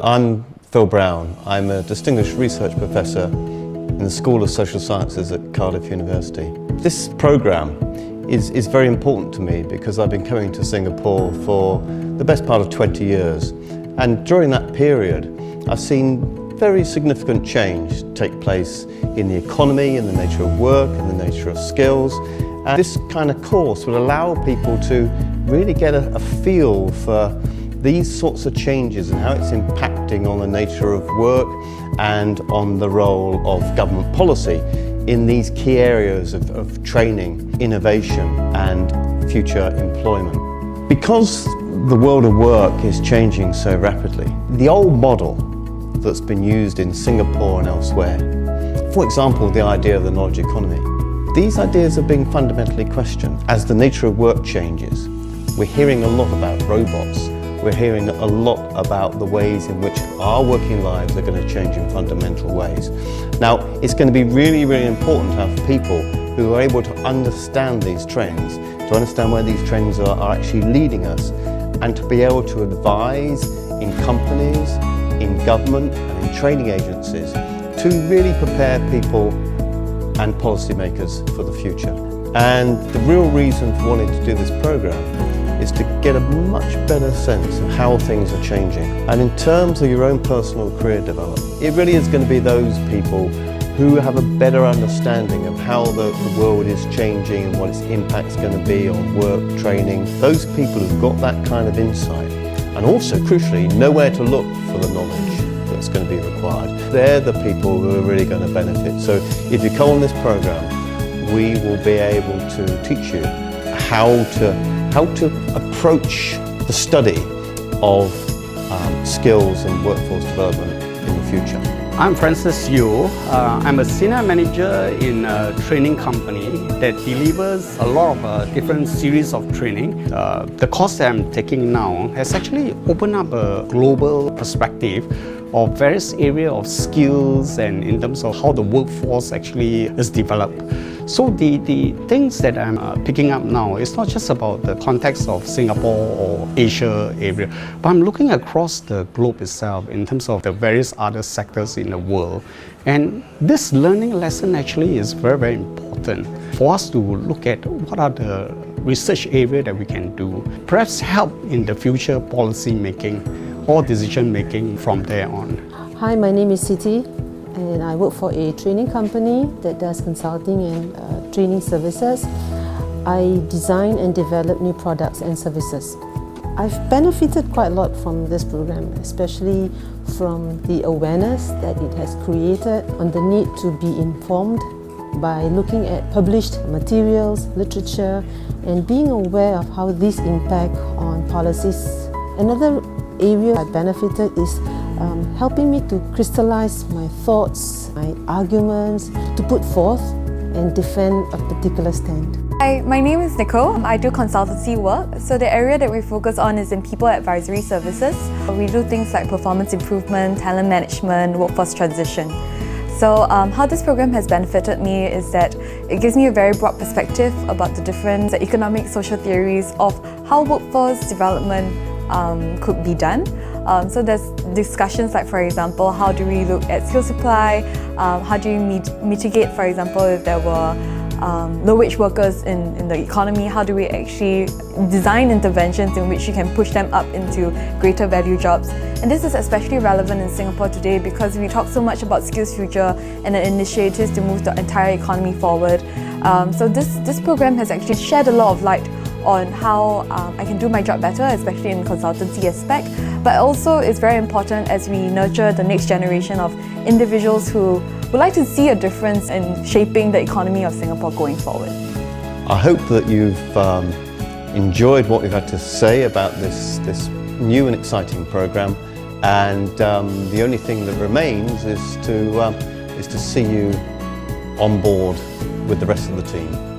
I'm Phil Brown. I'm a distinguished research professor in the School of Social Sciences at Cardiff University. This programme is very important to me because I've been coming to Singapore for the best part of 20 years, and during that period I've seen very significant change take place in the economy, in the nature of work, in the nature of skills. And this kind of course will allow people to really get a feel for these sorts of changes and how it's impacting on the nature of work and on the role of government policy in these key areas of training, innovation and future employment. Because the world of work is changing so rapidly, the old model that's been used in Singapore and elsewhere, for example the idea of the knowledge economy, these ideas are being fundamentally questioned. As the nature of work changes, we're hearing a lot about robots. We're hearing a lot about the ways in which our working lives are going to change in fundamental ways. Now, it's going to be really, really important to have people who are able to understand these trends, to understand where these trends are actually leading us, and to be able to advise in companies, in government and in training agencies to really prepare people and policymakers for the future. And the real reason for wanting to do this programme is to get a much better sense of how things are changing. And in terms of your own personal career development, it really is going to be those people who have a better understanding of how the world is changing and what its impact's going to be on work, training. Those people who've got that kind of insight and also, crucially, know where to look for the knowledge that's going to be required. They're the people who are really going to benefit. So if you come on this programme, we will be able to teach you how to approach the study of skills and workforce development in the future. I'm Francis Yu. I'm a senior manager in a training company that delivers a lot of different series of training. The course that I'm taking now has actually opened up a global perspective of various areas of skills and in terms of how the workforce actually is developed. So the things that I'm picking up now is not just about the context of Singapore or Asia area, but I'm looking across the globe itself in terms of the various other sectors in the world. And this learning lesson actually is very, very important for us to look at what are the research areas that we can do, perhaps help in the future policy making or decision making from there on. Hi, my name is Siti, and I work for a training company that does consulting and training services. I design and develop new products and services. I've benefited quite a lot from this program, especially from the awareness that it has created on the need to be informed by looking at published materials, literature, and being aware of how these impact on policies. Another area I benefited is helping me to crystallize my thoughts, my arguments, to put forth and defend a particular stand. Hi, my name is Nicole. I do consultancy work. So the area that we focus on is in people advisory services. We do things like performance improvement, talent management, workforce transition. So how this program has benefited me is that it gives me a very broad perspective about the different economic, social theories of how workforce development could be done. So there's discussions like, for example, how do we look at skill supply, how do we mitigate, for example, if there were low-wage workers in the economy, how do we actually design interventions in which you can push them up into greater value jobs. And this is especially relevant in Singapore today because we talk so much about Skills Future and the initiatives to move the entire economy forward. So this program has actually shed a lot of light on how I can do my job better, especially in the consultancy aspect, but also it's very important as we nurture the next generation of individuals who would like to see a difference in shaping the economy of Singapore going forward. I hope that you've enjoyed what we've had to say about this new and exciting programme, and the only thing that remains is to see you on board with the rest of the team.